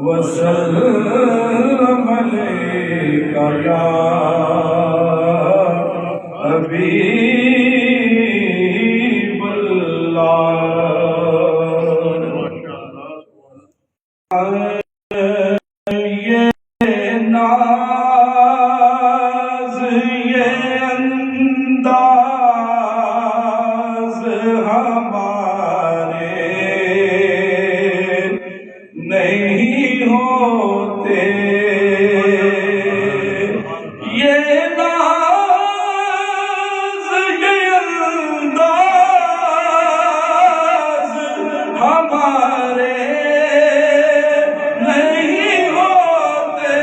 وسلم علیک یا حبیب اللہ۔ یہ ناز یہ انداز ہمارے نہیں ہوتے، یہ ناز یہ انداز ہمارے نہیں ہوتے،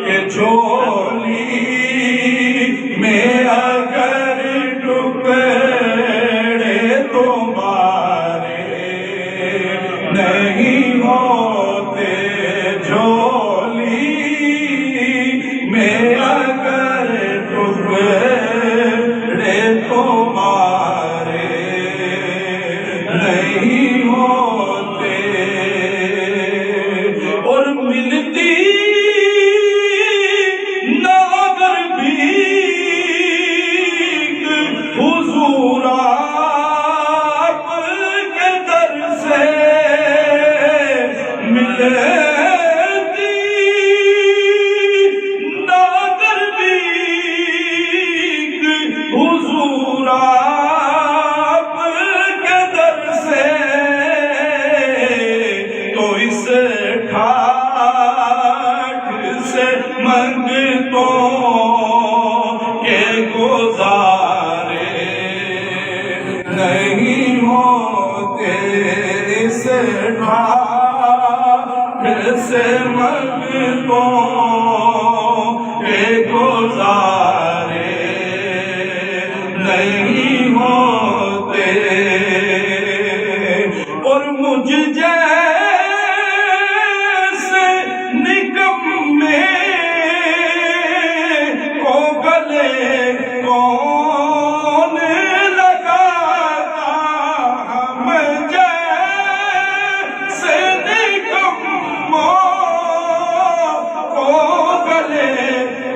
کہ جھولی میں اگر ٹکڑے تمہارے نہیں ہوتے، جھولی میں اگر ٹکڑے تمہارے نہیں ہوتے، اور ملتی نہ اگر بھیک حضور آپ کے در سے ملتی نہ اگر بھیک حضور آپ کے در سے، تو اس ٹھاٹھ سے منگتوں کے گزارے نہیں ہوتے، اس ٹھاٹھ سے منگتوں کے گزارے نہیں ہوتے، اور مجھ جیسے نکمے کو گلے کون لگاتا، ہم جیسے نکموں کو گلے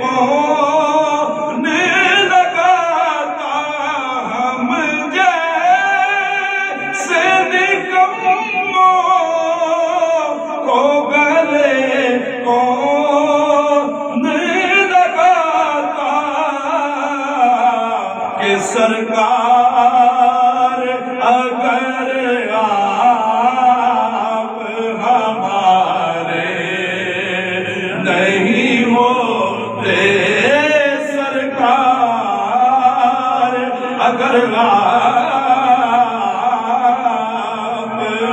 کون لگاتا، ہم جیسے نکموں کو گلے کون لگاتا، کہ سرکار اگر آپ ہمارے نہیں ہوتے، سرکار اگر آپ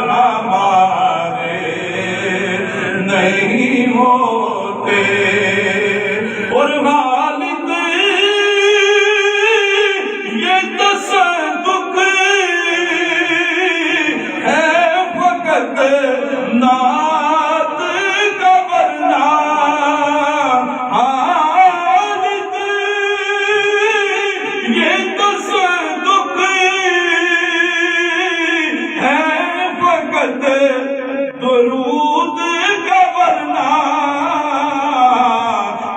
ہمارے نہیں ہوتے، اور والد یہ تصدق ہے فقط نعت کا، ورنہ والد یہ تصدق ہے فقط درود کا، ورنہ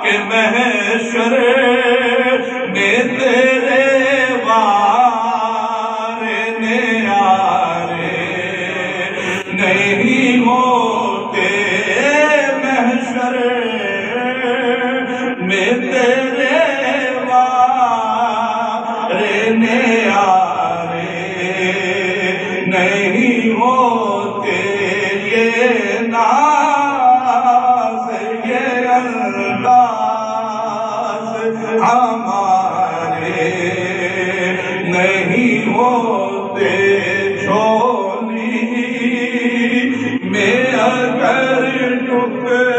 کہ محشر میں تیرے وارے نیارے نہیں ہوتے، محشر میں تیرے وارے نیارے نہیں ہوتے، یہ ناز یہ انداز ہمارے نہیں ہوتے، جھولی میں اگر ٹکڑے